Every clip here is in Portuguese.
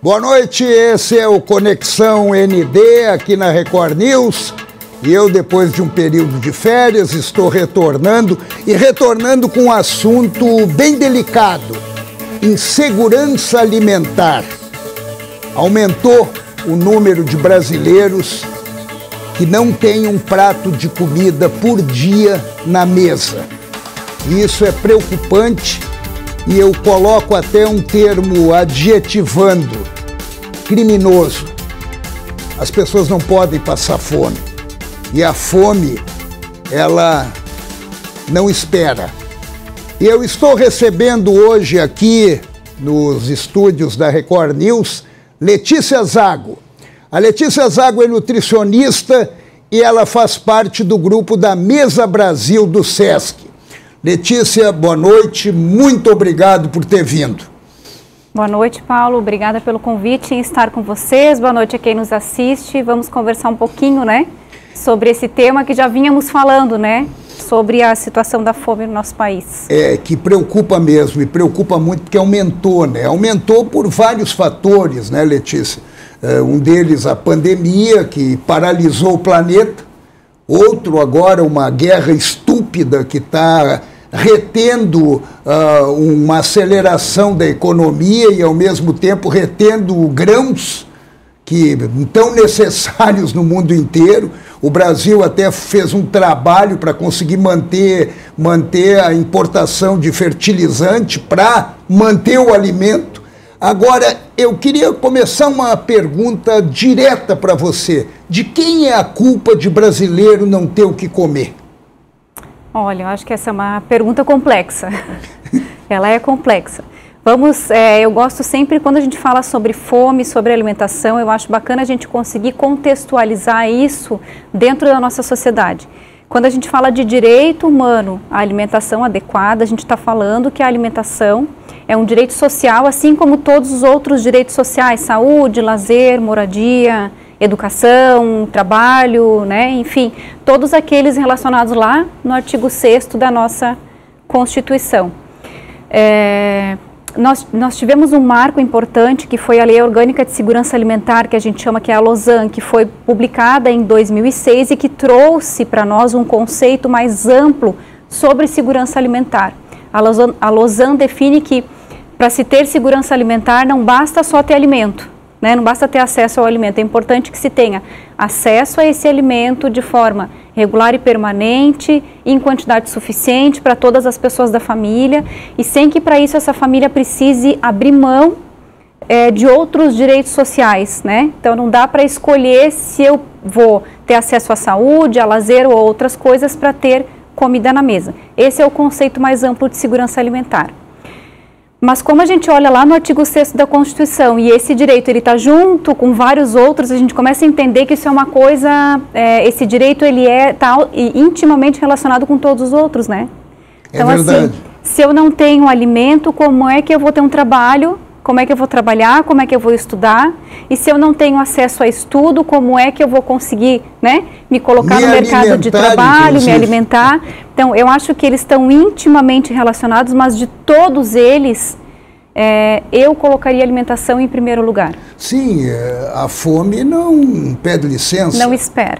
Boa noite, esse é o Conexão ND aqui na Record News. E eu, depois de um período de férias, estou retornando com um assunto bem delicado: insegurança alimentar. Aumentou o número de brasileiros que não têm um prato de comida por dia na mesa. E isso é preocupante e eu coloco até um termo adjetivando: criminoso. As pessoas não podem passar fome. E a fome, ela não espera. E eu estou recebendo hoje aqui nos estúdios da Record News Letícia Zago. A Letícia Zago é nutricionista e ela faz parte do grupo da Mesa Brasil do SESC. Letícia, boa noite, muito obrigado por ter vindo. Boa noite, Paulo, obrigada pelo convite em estar com vocês. Boa noite a quem nos assiste. Vamos conversar um pouquinho, né, sobre esse tema que já vínhamos falando, né, sobre a situação da fome no nosso país. É, que preocupa mesmo, e preocupa muito porque aumentou, né? Aumentou por vários fatores, né, Letícia? Um deles, a pandemia, que paralisou o planeta. Outro, agora, uma guerra estúpida que está retendo uma aceleração da economia e, ao mesmo tempo, retendo grãos que tão necessários no mundo inteiro. O Brasil até fez um trabalho para conseguir manter a importação de fertilizante para manter o alimento. Agora, eu queria começar uma pergunta direta para você. De quem é a culpa de brasileiro não ter o que comer? Olha, eu acho que essa é uma pergunta complexa. Ela é complexa. Eu gosto sempre, quando a gente fala sobre fome, sobre alimentação, eu acho bacana a gente conseguir contextualizar isso dentro da nossa sociedade. Quando a gente fala de direito humano à alimentação adequada, a gente está falando que a alimentação é um direito social, assim como todos os outros direitos sociais: saúde, lazer, moradia, educação, trabalho, né? Enfim, todos aqueles relacionados lá no artigo 6º da nossa Constituição. Nós tivemos um marco importante, que foi a Lei Orgânica de Segurança Alimentar, que a gente chama que é a LOSAN, que foi publicada em 2006 e que trouxe para nós um conceito mais amplo sobre segurança alimentar. A LOSAN define que, para se ter segurança alimentar, não basta só ter alimento, né? Não basta ter acesso ao alimento, é importante que se tenha acesso a esse alimento de forma regular e permanente, em quantidade suficiente para todas as pessoas da família, e sem que para isso essa família precise abrir mão de outros direitos sociais, né? Então não dá para escolher se eu vou ter acesso à saúde, a lazer ou outras coisas para ter comida na mesa. Esse é o conceito mais amplo de segurança alimentar. Mas como a gente olha lá no artigo 6º da Constituição e esse direito ele está junto com vários outros, a gente começa a entender que isso é uma coisa, esse direito ele está intimamente relacionado com todos os outros, né? Então, é verdade. Assim, se eu não tenho alimento, como é que eu vou ter um trabalho? Como é que eu vou trabalhar? Como é que eu vou estudar? E se eu não tenho acesso a estudo, como é que eu vou conseguir, né, me colocar no mercado de trabalho, me alimentar? Então, eu acho que eles estão intimamente relacionados, mas de todos eles, eu colocaria a alimentação em primeiro lugar. Sim, a fome não pede licença. Não espera.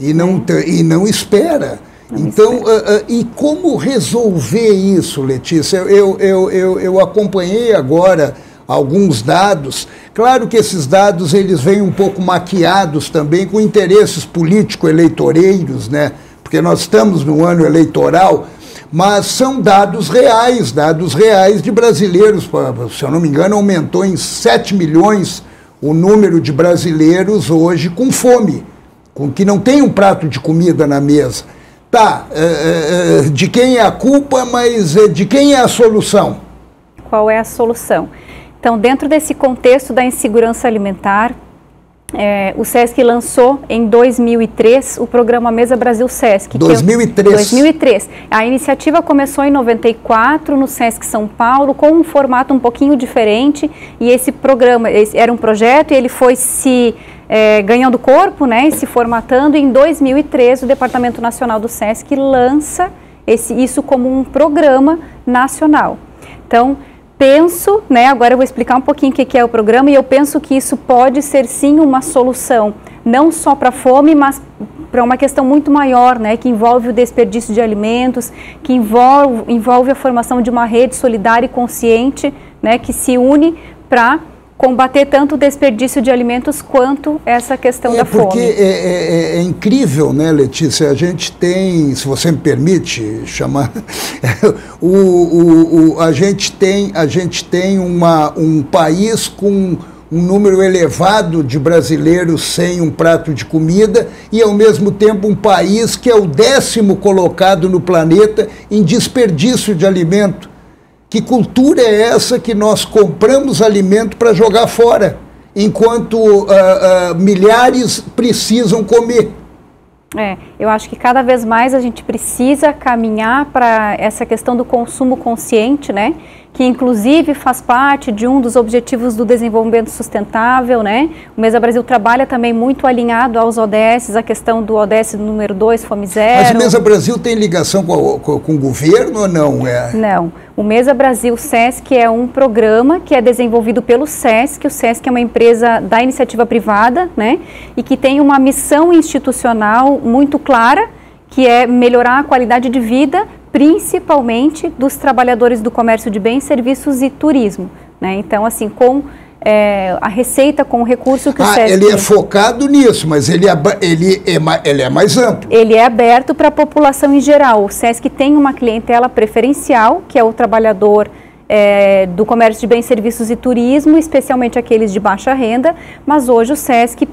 E não espera. Então, e como resolver isso, Letícia? Eu acompanhei agora alguns dados. Claro que esses dados eles vêm um pouco maquiados também com interesses político-eleitoreiros, né? Porque nós estamos no ano eleitoral, mas são dados reais de brasileiros. Se eu não me engano, aumentou em 7 milhões o número de brasileiros hoje com fome, com que não tem um prato de comida na mesa. Tá, de quem é a culpa, mas de quem é a solução? Qual é a solução? Então, dentro desse contexto da insegurança alimentar, o SESC lançou em 2003 o programa Mesa Brasil SESC. 2003. A iniciativa começou em 94 no SESC São Paulo, com um formato um pouquinho diferente, e esse programa era um projeto e ele foi se ganhando corpo, né, e se formatando. Em 2013 o Departamento Nacional do SESC lança isso como um programa nacional. Então, penso, né, agora eu vou explicar um pouquinho o que é o programa, e eu penso que isso pode ser sim uma solução, não só para a fome, mas para uma questão muito maior, né, que envolve o desperdício de alimentos, que envolve a formação de uma rede solidária e consciente, né, que se une para combater tanto o desperdício de alimentos quanto essa questão da fome. Porque é incrível, né, Letícia? A gente tem, se você me permite chamar, a gente tem um país com um número elevado de brasileiros sem um prato de comida e, ao mesmo tempo, um país que é o 10º colocado no planeta em desperdício de alimento. Que cultura é essa que nós compramos alimento para jogar fora, enquanto milhares precisam comer? Eu acho que cada vez mais a gente precisa caminhar para essa questão do consumo consciente, né? Que inclusive faz parte de um dos objetivos do desenvolvimento sustentável, né? O Mesa Brasil trabalha também muito alinhado aos ODS, a questão do ODS número 2, Fome Zero. Mas o Mesa Brasil tem ligação com o governo ou não? Não. O Mesa Brasil SESC é um programa que é desenvolvido pelo SESC. O SESC é uma empresa da iniciativa privada, né? E que tem uma missão institucional muito clara, que é melhorar a qualidade de vida, principalmente dos trabalhadores do comércio de bens, serviços e turismo, né? Então, assim, com a receita, com o recurso que o SESC... ele é focado nisso, mas ele é mais amplo. Ele é aberto para a população em geral. O SESC tem uma clientela preferencial, que é o trabalhador do comércio de bens, serviços e turismo, especialmente aqueles de baixa renda, mas hoje o SESC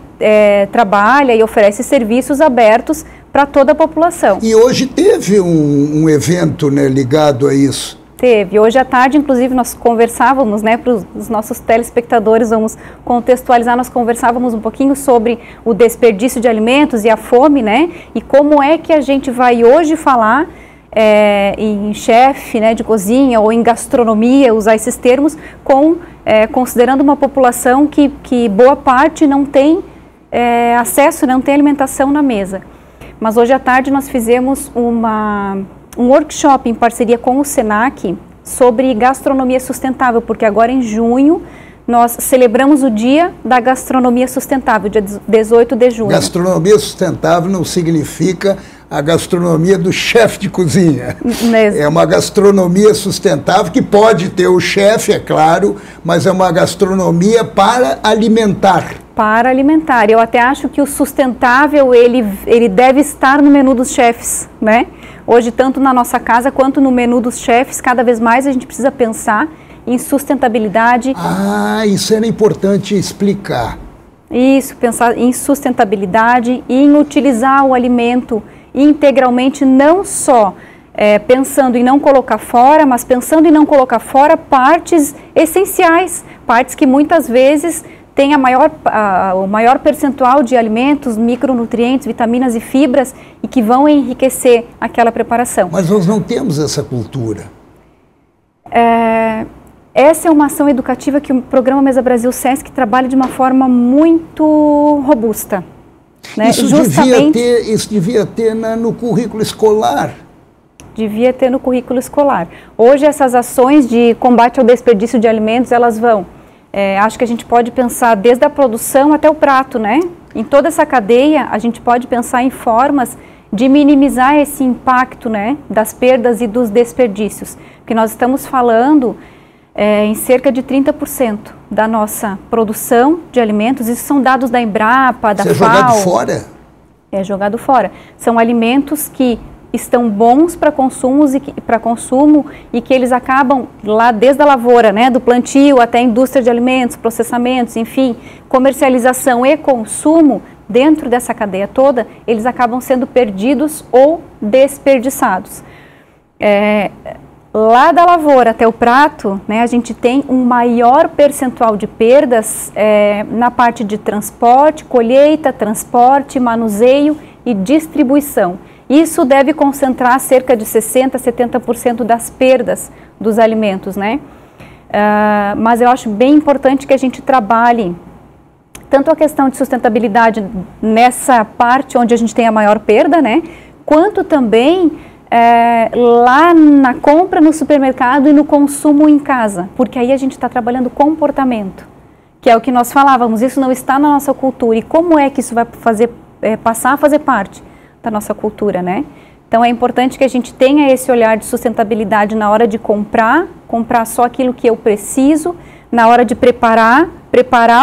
trabalha e oferece serviços abertos para toda a população. E hoje teve um evento, né, ligado a isso? Teve. Hoje à tarde, inclusive, nós conversávamos, né, para os nossos telespectadores, vamos contextualizar, nós conversávamos um pouquinho sobre o desperdício de alimentos e a fome, né, e como é que a gente vai hoje falar em chefe, né, de cozinha ou em gastronomia, usar esses termos, considerando uma população que boa parte não tem acesso, não tem alimentação na mesa. Mas hoje à tarde nós fizemos um workshop em parceria com o SENAC sobre gastronomia sustentável, porque agora em junho nós celebramos o Dia da Gastronomia Sustentável, dia 18 de junho. Gastronomia sustentável não significa a gastronomia do chefe de cozinha. Mesmo. É uma gastronomia sustentável que pode ter o chefe, é claro, mas é uma gastronomia para alimentar. Para alimentar. Eu até acho que o sustentável, ele deve estar no menu dos chefes, né? Hoje, tanto na nossa casa quanto no menu dos chefes, cada vez mais a gente precisa pensar em sustentabilidade. Isso era importante explicar. Isso, pensar em sustentabilidade e em utilizar o alimento integralmente, não só pensando em não colocar fora, mas pensando em não colocar fora partes essenciais, partes que muitas vezes têm o maior percentual de alimentos, micronutrientes, vitaminas e fibras e que vão enriquecer aquela preparação. Mas nós não temos essa cultura. Essa é uma ação educativa que o programa Mesa Brasil SESC trabalha de uma forma muito robusta. Né? Isso devia ter no currículo escolar. Devia ter no currículo escolar. Hoje essas ações de combate ao desperdício de alimentos, elas vão... acho que a gente pode pensar desde a produção até o prato, né? Em toda essa cadeia, a gente pode pensar em formas de minimizar esse impacto, né, das perdas e dos desperdícios. Porque nós estamos falando em cerca de 30% da nossa produção de alimentos. Isso são dados da Embrapa, da FAO. Isso é jogado fora? É jogado fora. São alimentos que estão bons para consumo e que eles acabam lá desde a lavoura, né, do plantio até a indústria de alimentos, processamentos, enfim, comercialização e consumo, dentro dessa cadeia toda, eles acabam sendo perdidos ou desperdiçados. Lá da lavoura até o prato, né, a gente tem um maior percentual de perdas na parte de transporte, colheita, transporte, manuseio e distribuição. Isso deve concentrar cerca de 60% a 70% das perdas dos alimentos, né? Mas eu acho bem importante que a gente trabalhe tanto a questão de sustentabilidade nessa parte onde a gente tem a maior perda, né? Quanto também lá na compra no supermercado e no consumo em casa, porque aí a gente está trabalhando comportamento, que é o que nós falávamos, isso não está na nossa cultura. E como é que isso vai passar a fazer parte da nossa cultura, né? Então é importante que a gente tenha esse olhar de sustentabilidade na hora de comprar só aquilo que eu preciso, na hora de preparar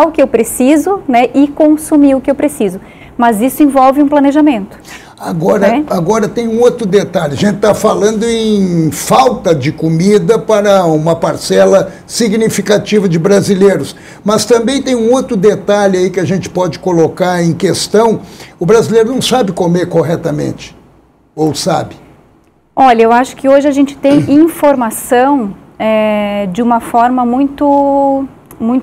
o que eu preciso, né, e consumir o que eu preciso. Mas isso envolve um planejamento. Agora tem um outro detalhe, a gente está falando em falta de comida para uma parcela significativa de brasileiros, mas também tem um outro detalhe aí que a gente pode colocar em questão, o brasileiro não sabe comer corretamente, ou sabe? Olha, eu acho que hoje a gente tem informação de uma forma muito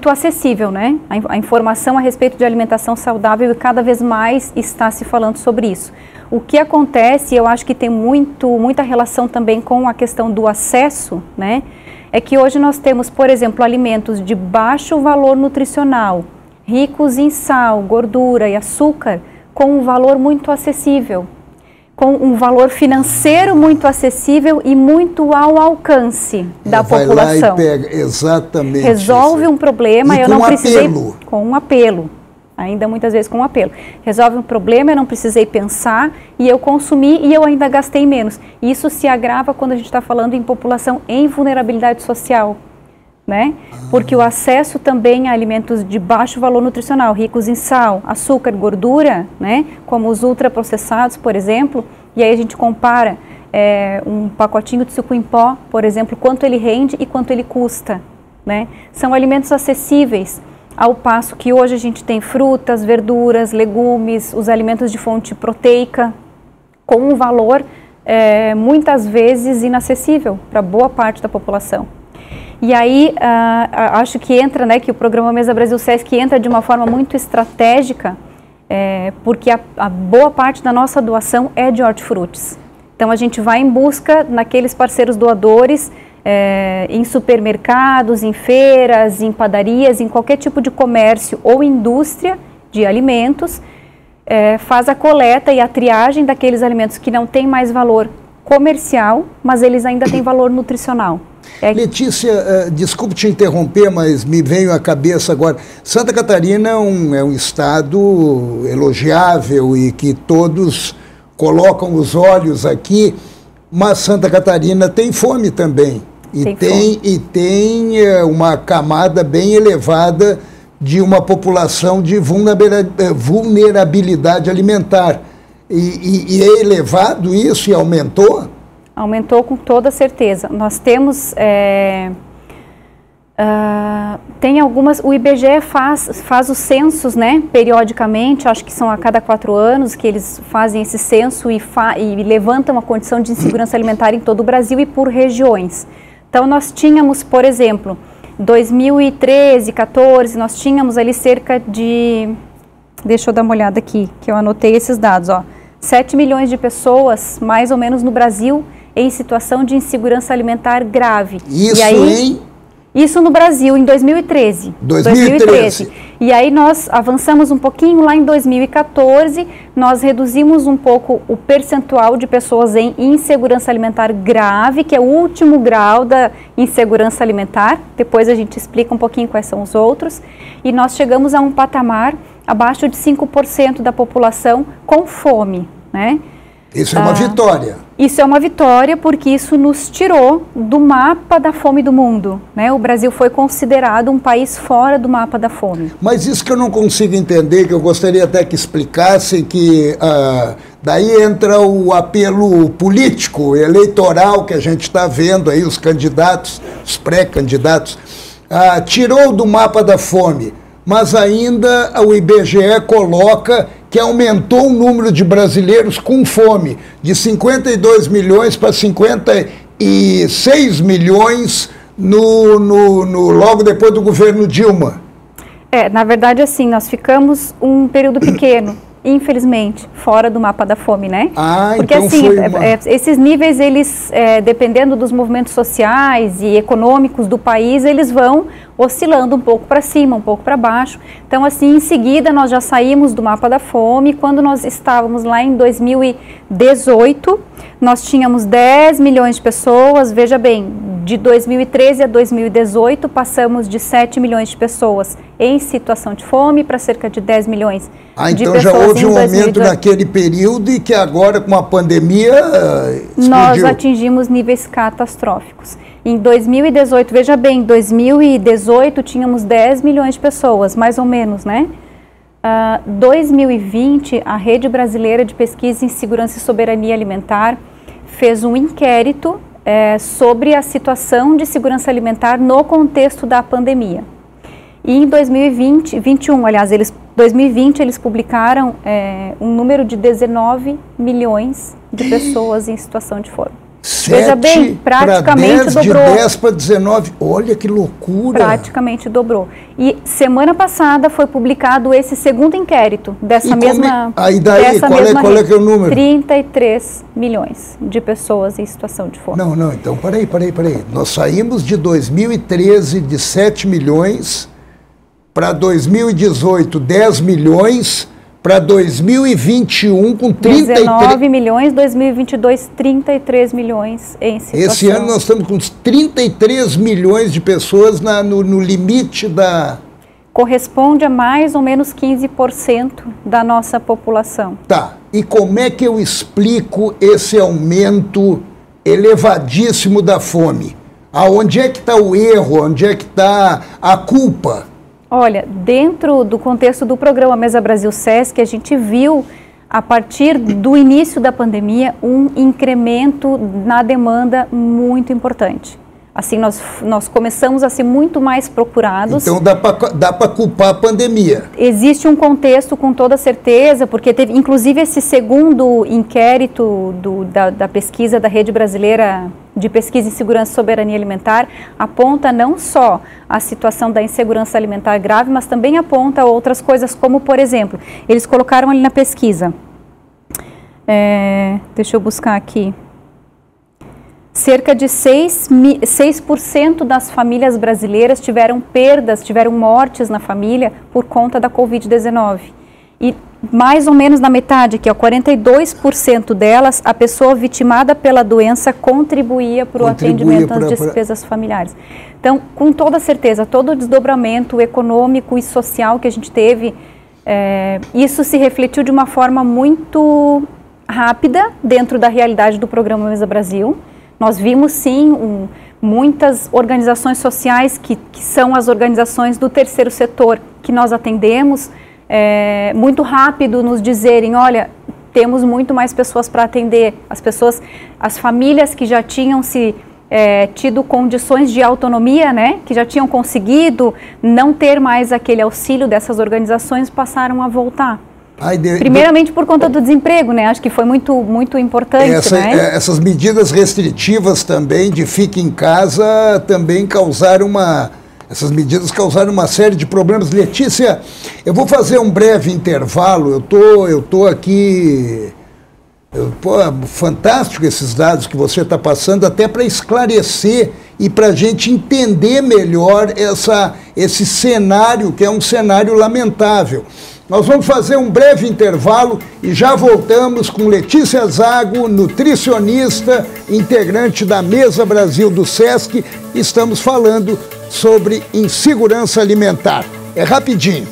acessível, né? A informação a respeito de alimentação saudável, e cada vez mais está se falando sobre isso. O que acontece, eu acho que tem muita relação também com a questão do acesso, né? É que hoje nós temos, por exemplo, alimentos de baixo valor nutricional, ricos em sal, gordura e açúcar, com um valor muito acessível, com um valor financeiro muito acessível e muito ao alcance da população. Vai lá e pega, exatamente. Resolve um problema, e eu não precisei... apelo. Com um apelo. Ainda muitas vezes com um apelo. Resolve um problema, eu não precisei pensar e eu consumi e eu ainda gastei menos. Isso se agrava quando a gente está falando em população em vulnerabilidade social, né? Porque o acesso também a alimentos de baixo valor nutricional, ricos em sal, açúcar, gordura, né? Como os ultraprocessados, por exemplo, e aí a gente compara um pacotinho de suco em pó, por exemplo, quanto ele rende e quanto ele custa, né? São alimentos acessíveis, ao passo que hoje a gente tem frutas, verduras, legumes, os alimentos de fonte proteica, com um valor muitas vezes inacessível para boa parte da população. E aí, acho que entra, né, que o programa Mesa Brasil Sesc entra de uma forma muito estratégica, porque a boa parte da nossa doação é de hortifrutis. Então, a gente vai em busca naqueles parceiros doadores, em supermercados, em feiras, em padarias, em qualquer tipo de comércio ou indústria de alimentos, faz a coleta e a triagem daqueles alimentos que não têm mais valor comercial, mas eles ainda têm valor nutricional. Letícia, desculpe te interromper, mas me veio à cabeça agora. Santa Catarina é um estado elogiável e que todos colocam os olhos aqui, mas Santa Catarina tem fome também. E tem uma camada bem elevada de uma população de vulnerabilidade alimentar. E é elevado isso e aumentou? Aumentou com toda certeza. Nós temos, tem algumas, o IBGE faz os censos, né, periodicamente, acho que são a cada 4 anos que eles fazem esse censo e levantam a condição de insegurança alimentar em todo o Brasil e por regiões. Então nós tínhamos, por exemplo, 2013, 14, nós tínhamos ali cerca de, deixa eu dar uma olhada aqui, que eu anotei esses dados, 7 milhões de pessoas, mais ou menos no Brasil, em situação de insegurança alimentar grave. Isso, e aí, isso no Brasil, em 2013. 2013. E aí nós avançamos um pouquinho, lá em 2014, nós reduzimos um pouco o percentual de pessoas em insegurança alimentar grave, que é o último grau da insegurança alimentar. Depois a gente explica um pouquinho quais são os outros. E nós chegamos a um patamar abaixo de 5% da população com fome, né? Isso é uma vitória. Isso é uma vitória porque isso nos tirou do mapa da fome do mundo, né? O Brasil foi considerado um país fora do mapa da fome. Mas isso que eu não consigo entender, que eu gostaria até que explicasse, que daí entra o apelo político, eleitoral, que a gente está vendo aí, os candidatos, os pré-candidatos, tirou do mapa da fome, mas ainda o IBGE coloca que aumentou o número de brasileiros com fome, de 52 milhões para 56 milhões logo depois do governo Dilma. Na verdade, assim, nós ficamos um período pequeno, infelizmente, fora do mapa da fome, né? Porque então assim, esses níveis, eles, dependendo dos movimentos sociais e econômicos do país, eles vão oscilando um pouco para cima, um pouco para baixo. Então, assim, em seguida, nós já saímos do mapa da fome. Quando nós estávamos lá em 2018, nós tínhamos 10 milhões de pessoas. Veja bem, de 2013 a 2018, passamos de 7 milhões de pessoas em situação de fome para cerca de 10 milhões de então pessoas. Já houve um aumento naquele período e que agora, com a pandemia, explodiu. Nós atingimos níveis catastróficos. Em 2018, veja bem, em 2018 tínhamos 10 milhões de pessoas, mais ou menos, né? 2020, a Rede Brasileira de Pesquisa em Segurança e Soberania Alimentar fez um inquérito sobre a situação de segurança alimentar no contexto da pandemia. E em 2020 eles publicaram um número de 19 milhões de pessoas em situação de fome. Veja bem, praticamente dobrou. De 10 para 19, olha que loucura! Praticamente dobrou. E semana passada foi publicado esse segundo inquérito dessa mesma qual é que é o número? 33 milhões de pessoas em situação de fome. Não, então peraí. Nós saímos de 2013 de 7 milhões para 2018 10 milhões, para 2021 com 19 milhões, 2022 33 milhões em situação. Esse ano nós estamos com uns 33 milhões de pessoas no limite da... Corresponde a mais ou menos 15% da nossa população. Tá, e como é que eu explico esse aumento elevadíssimo da fome? Aonde é que está o erro? Onde é que está a culpa? Olha, dentro do contexto do programa Mesa Brasil Sesc, a gente viu, a partir do início da pandemia, um incremento na demanda muito importante. Assim, nós começamos a ser muito mais procurados. Então, dá para culpar a pandemia. Existe um contexto, com toda certeza, porque teve, inclusive, esse segundo inquérito da pesquisa da Rede Brasileira de Pesquisa em Segurança e Soberania Alimentar, aponta não só a situação da insegurança alimentar grave, mas também aponta outras coisas, como, por exemplo, eles colocaram ali na pesquisa, deixa eu buscar aqui, cerca de 6% das famílias brasileiras tiveram mortes na família por conta da Covid-19. E mais ou menos na metade, aqui, 42% delas, a pessoa vitimada pela doença contribuía para o atendimento às despesas familiares. Então, com toda certeza, todo o desdobramento econômico e social que a gente teve, isso se refletiu de uma forma muito rápida dentro da realidade do programa Mesa Brasil. Nós vimos, sim, muitas organizações sociais que são as organizações do terceiro setor que nós atendemos, muito rápido nos dizerem, olha, temos muito mais pessoas para atender. As famílias que já tinham tido condições de autonomia, né, que já tinham conseguido não ter mais aquele auxílio dessas organizações, passaram a voltar. Primeiramente por conta do desemprego, né? Acho que foi muito importante. Essas medidas restritivas também de fique em casa também essas medidas causaram uma série de problemas. Letícia, eu vou fazer um breve intervalo. Eu tô aqui. Fantástico esses dados que você está passando, até para esclarecer e para a gente entender melhor esse cenário, que é um cenário lamentável. Nós vamos fazer um breve intervalo e já voltamos com Letícia Zago, nutricionista, integrante da Mesa Brasil do Sesc. Estamos falando sobre insegurança alimentar. É rapidinho.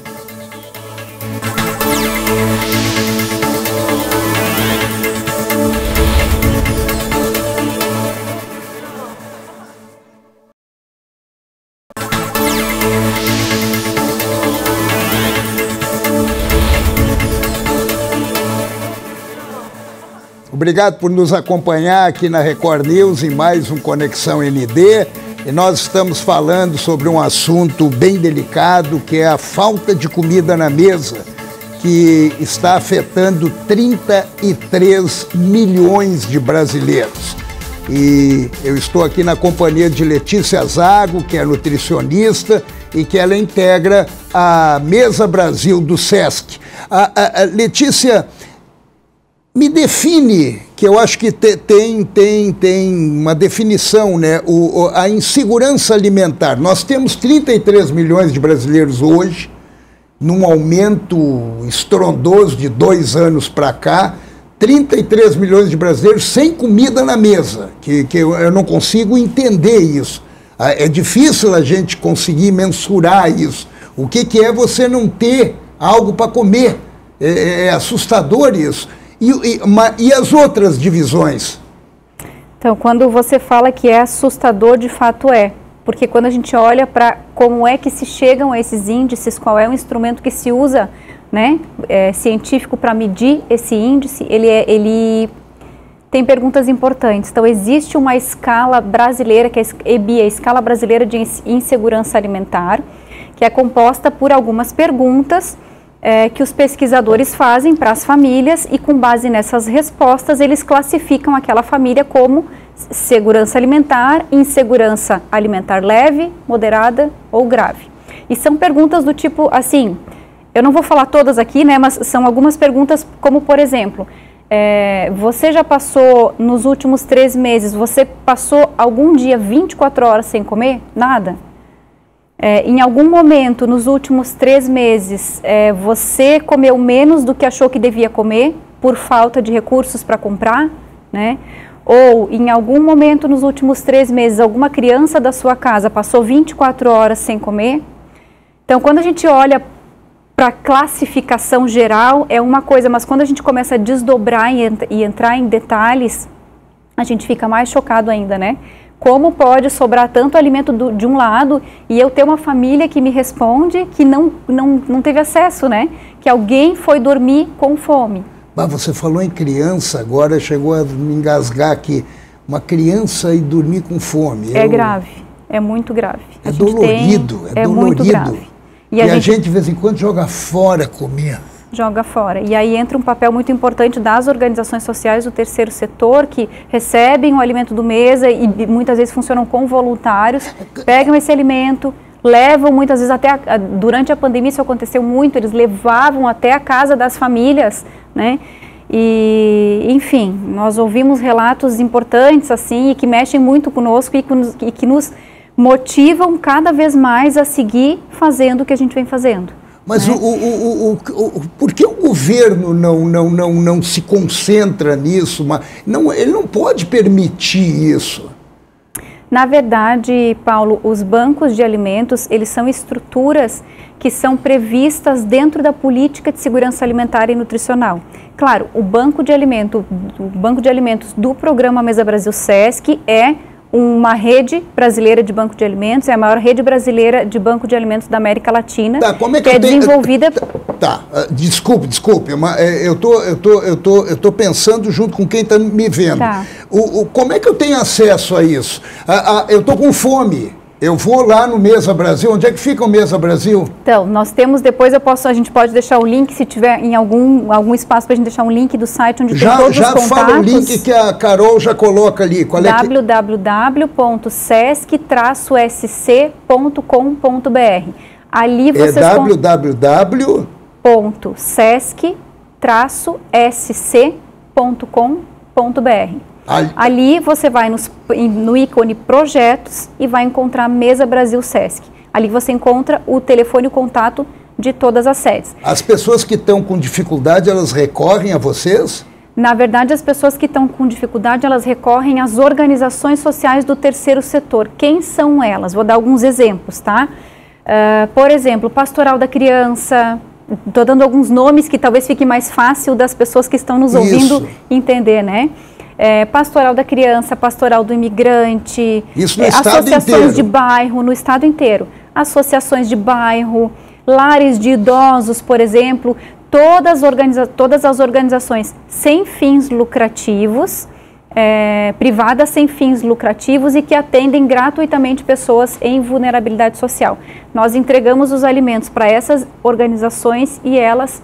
Obrigado por nos acompanhar aqui na Record News em mais um Conexão ND. E nós estamos falando sobre um assunto bem delicado, que é a falta de comida na mesa, que está afetando 33 milhões de brasileiros. E eu estou aqui na companhia de Letícia Zago, que é nutricionista e que ela integra a Mesa Brasil do SESC. Letícia, me define, que eu acho que tem uma definição, né? A insegurança alimentar. Nós temos 33 milhões de brasileiros hoje, num aumento estrondoso de 2 anos para cá, 33 milhões de brasileiros sem comida na mesa, que eu não consigo entender isso. É difícil a gente conseguir mensurar isso. O que é você não ter algo para comer? É assustador isso. E as outras divisões? Então, quando você fala que é assustador, de fato é. Porque quando a gente olha para como é que se chegam a esses índices, qual é o instrumento que se usa, né, científico para medir esse índice, ele tem perguntas importantes. Então, existe uma escala brasileira, que é a EBI, a Escala Brasileira de Insegurança Alimentar, que é composta por algumas perguntas que os pesquisadores fazem para as famílias e, com base nessas respostas, eles classificam aquela família como segurança alimentar, insegurança alimentar leve, moderada ou grave. E são perguntas do tipo, assim, eu não vou falar todas aqui, né, mas são algumas perguntas como, por exemplo, você já passou nos últimos 3 meses, você passou algum dia 24 horas sem comer? Nada. Em algum momento, nos últimos 3 meses, você comeu menos do que achou que devia comer por falta de recursos para comprar, né? Ou, em algum momento, nos últimos 3 meses, alguma criança da sua casa passou 24 horas sem comer? Então, quando a gente olha para a classificação geral, é uma coisa, mas quando a gente começa a desdobrar e entrar em detalhes, a gente fica mais chocado ainda, né? Como pode sobrar tanto alimento de um lado e eu ter uma família que me responde que não teve acesso, né? Que alguém foi dormir com fome. Mas você falou em criança, agora chegou a me engasgar aqui. Uma criança e dormir com fome. É grave, é muito grave. É dolorido, é dolorido. Muito grave. E a gente de vez em quando joga fora comida. Joga fora. E aí entra um papel muito importante das organizações sociais do terceiro setor, que recebem o alimento do mesa e muitas vezes funcionam com voluntários, pegam esse alimento, levam muitas vezes até, durante a pandemia isso aconteceu muito, eles levavam até a casa das famílias, né? E, enfim, nós ouvimos relatos importantes assim e que mexem muito conosco e que nos motivam cada vez mais a seguir fazendo o que a gente vem fazendo. Mas por que o governo não se concentra nisso? Ele não pode permitir isso. Na verdade, Paulo, os bancos de alimentos, eles são estruturas que são previstas dentro da política de segurança alimentar e nutricional. Claro, o banco de alimentos do programa Mesa Brasil SESC é uma rede brasileira de banco de alimentos, é a maior rede brasileira de banco de alimentos da América Latina, como é que é desenvolvida... Desculpe, eu tô pensando junto com quem está me vendo. Tá. Como é que eu tenho acesso a isso? Eu estou com fome. Eu vou lá no Mesa Brasil. Onde é que fica o Mesa Brasil? Então, nós temos, depois a gente pode deixar o link, se tiver em algum espaço para a gente deixar um link do site onde tem todos os contatos. Já fala o link que a Carol já coloca ali. www.sesc-sc.com.br. Ali vocês www.sesc-sc.com.br. Ali você vai no ícone projetos e vai encontrar Mesa Brasil SESC. Ali você encontra o telefone e o contato de todas as sedes. As pessoas que estão com dificuldade, elas recorrem a vocês? Na verdade, as pessoas que estão com dificuldade, elas recorrem às organizações sociais do terceiro setor. Quem são elas? Vou dar alguns exemplos, tá? Por exemplo, Pastoral da Criança. Estou dando alguns nomes que talvez fique mais fácil das pessoas que estão nos ouvindo entender, né? Pastoral da Criança, Pastoral do Imigrante, associações de bairro no estado inteiro, associações de bairro, lares de idosos, por exemplo, todas as organizações sem fins lucrativos, privadas sem fins lucrativos e que atendem gratuitamente pessoas em vulnerabilidade social. Nós entregamos os alimentos para essas organizações e elas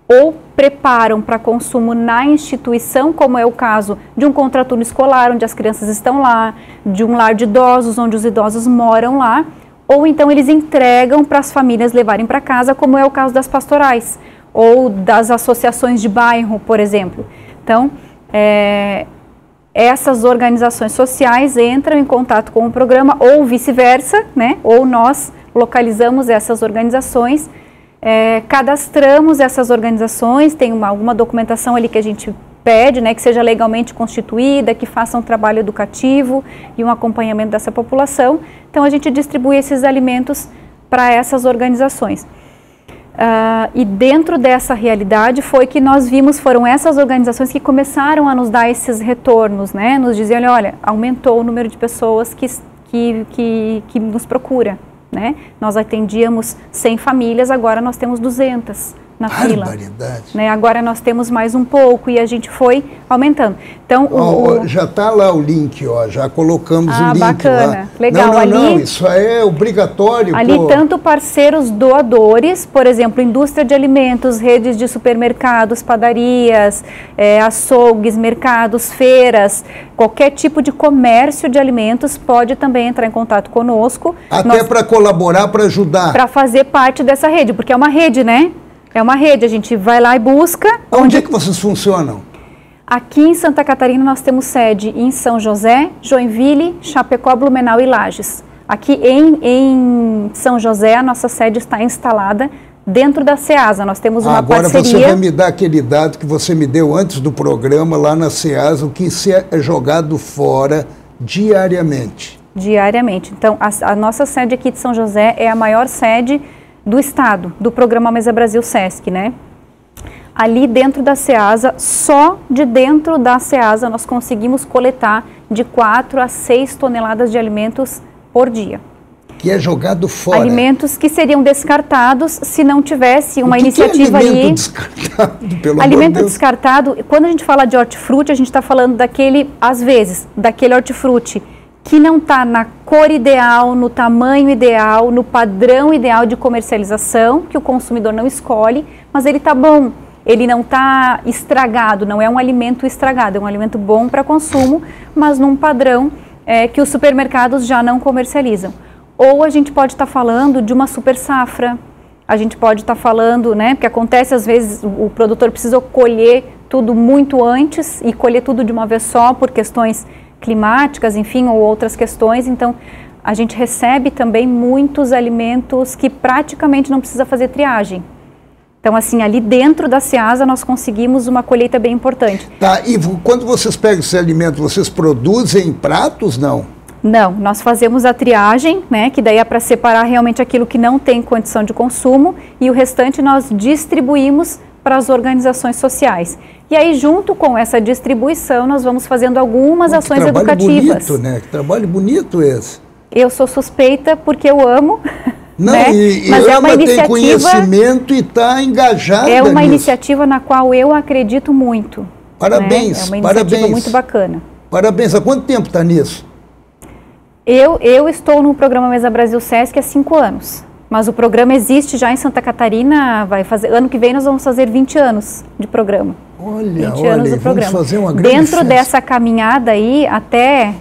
ou preparam para consumo na instituição, como é o caso de um contraturno escolar, onde as crianças estão lá, de um lar de idosos, onde os idosos moram lá, ou então eles entregam para as famílias levarem para casa, como é o caso das pastorais, ou das associações de bairro, por exemplo. Então, essas organizações sociais entram em contato com o programa, ou vice-versa, né? Ou nós localizamos essas organizações, cadastramos essas organizações, tem alguma documentação ali que a gente pede, né, que seja legalmente constituída, que faça um trabalho educativo e um acompanhamento dessa população. Então, a gente distribui esses alimentos para essas organizações. E dentro dessa realidade foi que nós vimos, foram essas organizações que começaram a nos dar esses retornos, né, nos diziam, olha, aumentou o número de pessoas que nos procura, né, nós atendíamos 100 famílias, agora nós temos 200 na fila, né? Agora nós temos mais um pouco e a gente foi aumentando. Então, já está lá o link, ó, já colocamos o link bacana, lá. Legal. Não, isso é obrigatório. Ali tanto parceiros doadores, por exemplo, indústria de alimentos, redes de supermercados, padarias, açougues, mercados, feiras, qualquer tipo de comércio de alimentos pode também entrar em contato conosco. Até para colaborar, para ajudar. Para fazer parte dessa rede, porque é uma rede, né? É uma rede, a gente vai lá e busca. Onde é que vocês funcionam? Aqui em Santa Catarina nós temos sede em São José, Joinville, Chapecó, Blumenau e Lages. Aqui em São José a nossa sede está instalada dentro da Ceasa. Nós temos uma parceria. Agora você vai me dar aquele dado que você me deu antes do programa lá na Ceasa, o que é jogado fora diariamente. Diariamente. Então a nossa sede aqui de São José é a maior sede do Estado, do Programa Mesa Brasil Sesc, né? Ali dentro da Ceasa, só de dentro da Ceasa, nós conseguimos coletar de 4 a 6 toneladas de alimentos por dia. Que é jogado fora. Alimentos que seriam descartados se não tivesse uma iniciativa ali. Alimento descartado, pelo alimento amor de Deus. Descartado, quando a gente fala de hortifruti, a gente está falando daquele, às vezes, daquele hortifruti que não está na cor ideal, no tamanho ideal, no padrão ideal de comercialização, que o consumidor não escolhe, mas ele está bom, ele não está estragado, não é um alimento estragado, é um alimento bom para consumo, mas num padrão que os supermercados já não comercializam. Ou a gente pode estar falando de uma super safra, a gente pode estar falando, né, porque acontece às vezes o produtor precisa colher tudo muito antes e colher tudo de uma vez só por questões climáticas, enfim, ou outras questões. Então, a gente recebe também muitos alimentos que praticamente não precisa fazer triagem. Então, assim, ali dentro da Ceasa nós conseguimos uma colheita bem importante. Tá, e quando vocês pegam esse alimento, vocês produzem em pratos, não? Não, nós fazemos a triagem, né, que daí é para separar realmente aquilo que não tem condição de consumo e o restante nós distribuímos para as organizações sociais. E aí, junto com essa distribuição, nós vamos fazendo algumas ações educativas. Bonito, né? Que trabalho bonito esse. Eu sou suspeita porque eu amo. Não, né? Mas é uma iniciativa, tem conhecimento e está engajada É uma nisso. iniciativa na qual eu acredito muito. Parabéns, né? É uma iniciativa parabéns. muito bacana. Parabéns. Há quanto tempo está nisso? Eu estou no programa Mesa Brasil Sesc há 5 anos. Mas o programa existe já em Santa Catarina, ano que vem nós vamos fazer 20 anos de programa. Olha, 20 anos do programa. Vamos fazer uma grande Dentro festa. dessa caminhada aí, até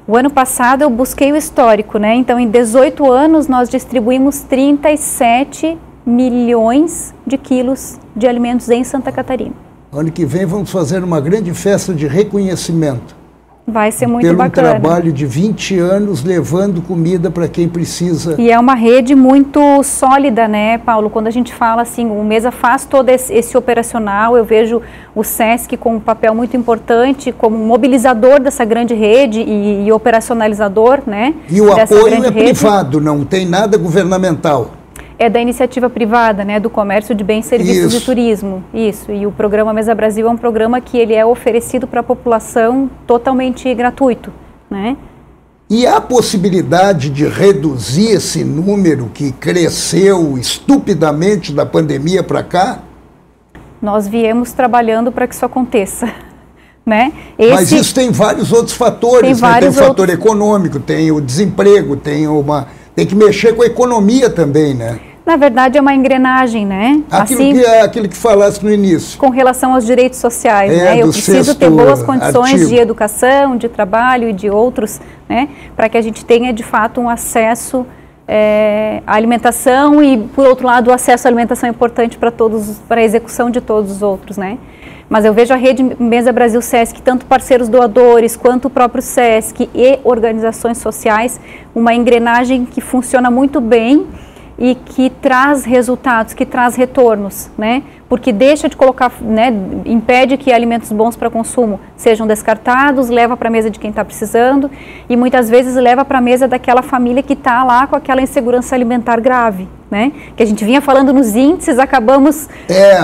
o ano passado eu busquei o histórico, né? Então, em 18 anos nós distribuímos 37 milhões de quilos de alimentos em Santa Catarina. Ano que vem vamos fazer uma grande festa de reconhecimento. Vai ser muito pelo bacana. Pelo trabalho de 20 anos levando comida para quem precisa. E é uma rede muito sólida, né, Paulo? Quando a gente fala assim, o Mesa faz todo esse operacional, eu vejo o Sesc com um papel muito importante como mobilizador dessa grande rede e operacionalizador, né? E o apoio é privado, não tem nada governamental. É da iniciativa privada, né, do comércio de bens, serviços e turismo. Isso, e o programa Mesa Brasil é um programa que ele é oferecido para a população totalmente gratuito, né? E há possibilidade de reduzir esse número que cresceu estupidamente da pandemia para cá? Nós viemos trabalhando para que isso aconteça, né? Mas isso tem vários outros fatores, né? Tem o fator econômico, tem o desemprego, tem que mexer com a economia também, né? Na verdade, é uma engrenagem, né? Aquilo que falasse no início. Com relação aos direitos sociais, né? Eu preciso ter boas condições de educação, de trabalho e de outros, né? Para que a gente tenha, de fato, um acesso a alimentação e, por outro lado, o acesso à alimentação é importante para a execução de todos os outros, né? Mas eu vejo a Rede Mesa Brasil Sesc, tanto parceiros doadores, quanto o próprio Sesc e organizações sociais, uma engrenagem que funciona muito bem e que traz resultados, que traz retornos, né? Porque deixa de colocar, né, impede que alimentos bons para consumo sejam descartados, leva para a mesa de quem está precisando e muitas vezes leva para a mesa daquela família que está lá com aquela insegurança alimentar grave, né? Que a gente vinha falando nos índices, acabamos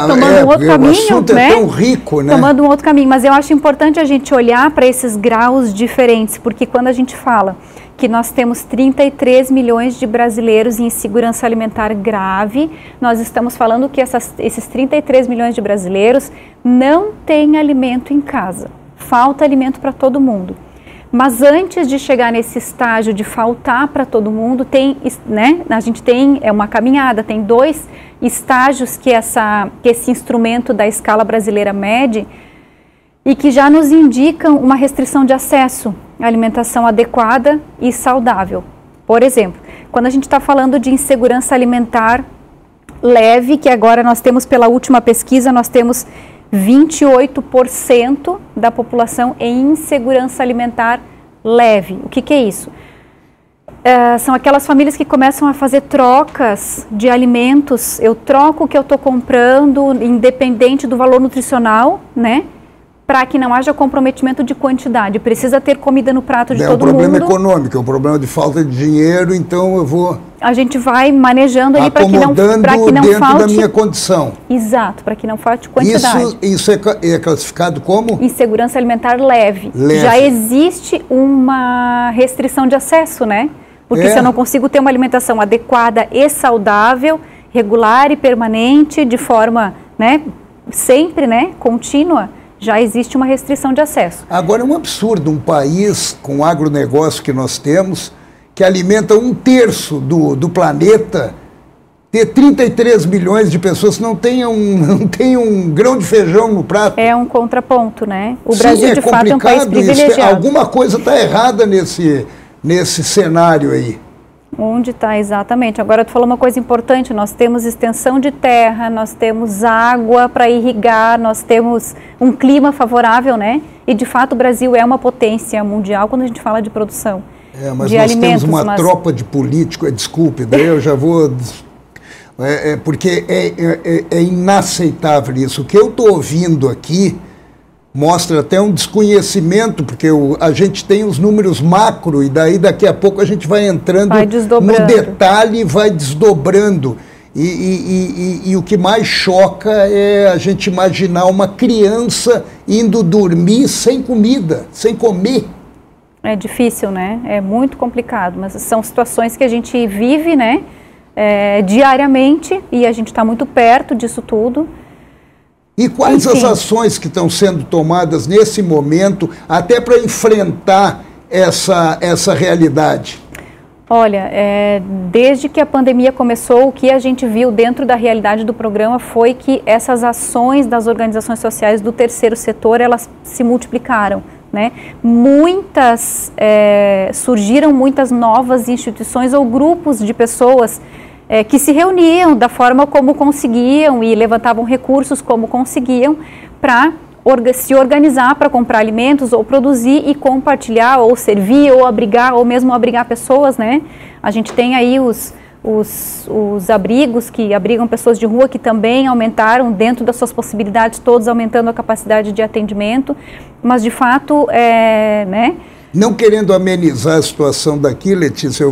tomando um outro caminho, o assunto né? É tão rico, né? Tomando um outro caminho, mas eu acho importante a gente olhar para esses graus diferentes, porque quando a gente fala que nós temos 33 milhões de brasileiros em insegurança alimentar grave, nós estamos falando que esses 33 milhões de brasileiros não têm alimento em casa. Falta alimento para todo mundo. Mas antes de chegar nesse estágio de faltar para todo mundo, a gente tem uma caminhada, tem 2 estágios que esse instrumento da escala brasileira mede e que já nos indicam uma restrição de acesso à alimentação adequada e saudável. Por exemplo, quando a gente está falando de insegurança alimentar leve, que agora nós temos, pela última pesquisa, nós temos 28% da população em insegurança alimentar leve. O que é isso? São aquelas famílias que começam a fazer trocas de alimentos. Eu troco o que eu estou comprando, independente do valor nutricional, né? Para que não haja comprometimento de quantidade. Precisa ter comida no prato de todo mundo. É um problema econômico, é um problema de falta de dinheiro, então eu vou... A gente vai manejando ali para que não dentro falte... da minha condição. Exato, para que não falte quantidade. Isso é classificado como? Insegurança alimentar leve. Já existe uma restrição de acesso, né? Porque se eu não consigo ter uma alimentação adequada e saudável, regular e permanente, de forma, né, sempre, né, contínua, já existe uma restrição de acesso. Agora é um absurdo um país com o agronegócio que nós temos, que alimenta 1/3 do planeta, ter 33 milhões de pessoas que não tenham um grão de feijão no prato. É um contraponto, né? O Brasil, de fato, é um país privilegiado. Isso, alguma coisa está errada nesse cenário aí. Onde está, exatamente. Agora, tu falou uma coisa importante, nós temos extensão de terra, nós temos água para irrigar, nós temos um clima favorável, né? E, de fato, o Brasil é uma potência mundial quando a gente fala de produção mas de nós alimentos. Temos uma tropa de políticos, desculpe, daí eu já vou... porque é inaceitável isso. O que eu estou ouvindo aqui mostra até um desconhecimento, porque a gente tem os números macro e daí daqui a pouco a gente vai entrando no detalhe e vai desdobrando. E o que mais choca é a gente imaginar uma criança indo dormir sem comida, sem comer. É difícil, né? É muito complicado, mas são situações que a gente vive, né, diariamente, e a gente está muito perto disso tudo. E quais as ações que estão sendo tomadas nesse momento, até para enfrentar essa realidade? Olha, desde que a pandemia começou, o que a gente viu dentro da realidade do programa foi que essas ações das organizações sociais do terceiro setor, elas se multiplicaram, né? Surgiram muitas novas instituições ou grupos de pessoas que se reuniam da forma como conseguiam e levantavam recursos como conseguiam para se organizar para comprar alimentos ou produzir e compartilhar ou servir ou abrigar ou mesmo abrigar pessoas, né? A gente tem aí os abrigos que abrigam pessoas de rua que também aumentaram dentro das suas possibilidades, todos aumentando a capacidade de atendimento, mas de fato, né? Não querendo amenizar a situação daqui, Letícia, eu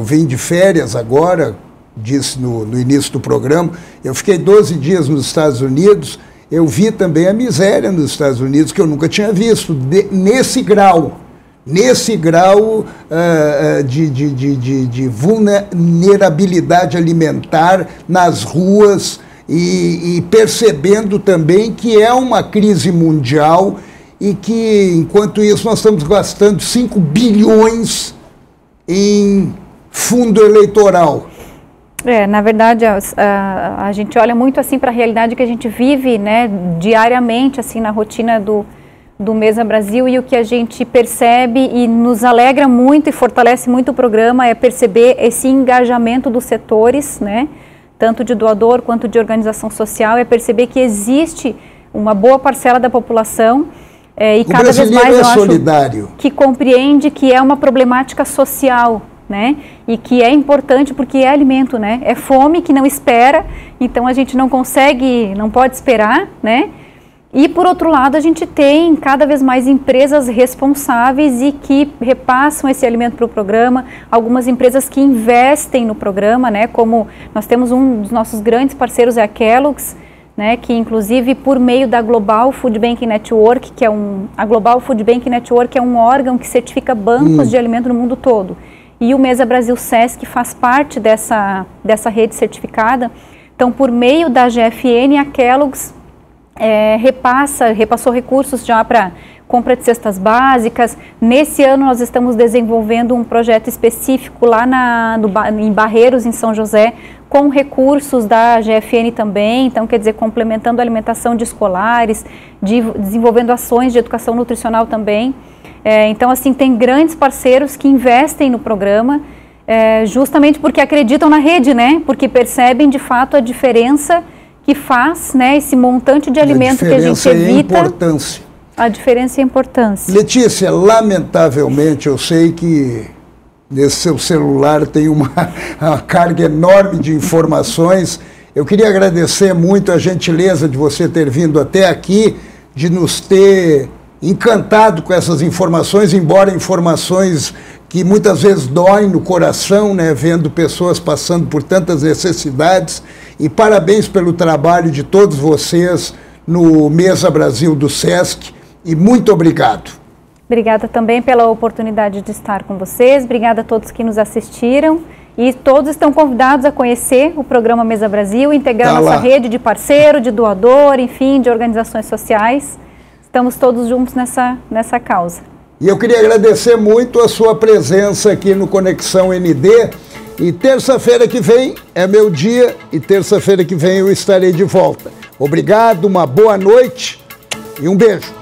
vim de férias agora, disse no início do programa, eu fiquei 12 dias nos Estados Unidos, eu vi também a miséria nos Estados Unidos, que eu nunca tinha visto, nesse grau de vulnerabilidade alimentar nas ruas e percebendo também que é uma crise mundial e que, enquanto isso, nós estamos gastando 5 bilhões em fundo eleitoral. Na verdade, a gente olha muito assim para a realidade que a gente vive, né, diariamente, assim, na rotina do Mesa Brasil, e o que a gente percebe e nos alegra muito e fortalece muito o programa é perceber esse engajamento dos setores, né, tanto de doador quanto de organização social, é perceber que existe uma boa parcela da população e cada vez mais eu acho que compreende que é uma problemática social, né, e que é importante porque é alimento, né, é fome que não espera, então a gente não pode esperar, né. E, por outro lado, a gente tem cada vez mais empresas responsáveis e que repassam esse alimento para o programa, algumas empresas que investem no programa, né, como nós temos um dos nossos grandes parceiros, é a Kellogg's, né, que inclusive por meio da Global Food Banking Network, a Global Food Banking Network é um órgão que certifica bancos de alimento no mundo todo. E o Mesa Brasil Sesc faz parte dessa rede certificada. Então, por meio da GFN, a Kellogg's repassou recursos já para compra de cestas básicas. Nesse ano nós estamos desenvolvendo um projeto específico lá em Barreiros, em São José, com recursos da GFN também, então quer dizer, complementando a alimentação de escolares, desenvolvendo ações de educação nutricional também. Então assim, tem grandes parceiros que investem no programa, justamente porque acreditam na rede, né? Porque percebem de fato a diferença que faz, né, esse montante de alimento que a gente evita. A diferença e a importância. Letícia, lamentavelmente, eu sei que nesse seu celular tem uma carga enorme de informações. Eu queria agradecer muito a gentileza de você ter vindo até aqui, de nos ter encantado com essas informações, embora informações que muitas vezes doem no coração, né, vendo pessoas passando por tantas necessidades. E parabéns pelo trabalho de todos vocês no Mesa Brasil do Sesc, e muito obrigado. Obrigada também pela oportunidade de estar com vocês, obrigada a todos que nos assistiram, e todos estão convidados a conhecer o programa Mesa Brasil, integrar nossa rede de parceiro, de doador, enfim, de organizações sociais. Estamos todos juntos nessa causa. E eu queria agradecer muito a sua presença aqui no Conexão ND. E terça-feira que vem é meu dia, e terça-feira que vem eu estarei de volta. Obrigado, uma boa noite e um beijo.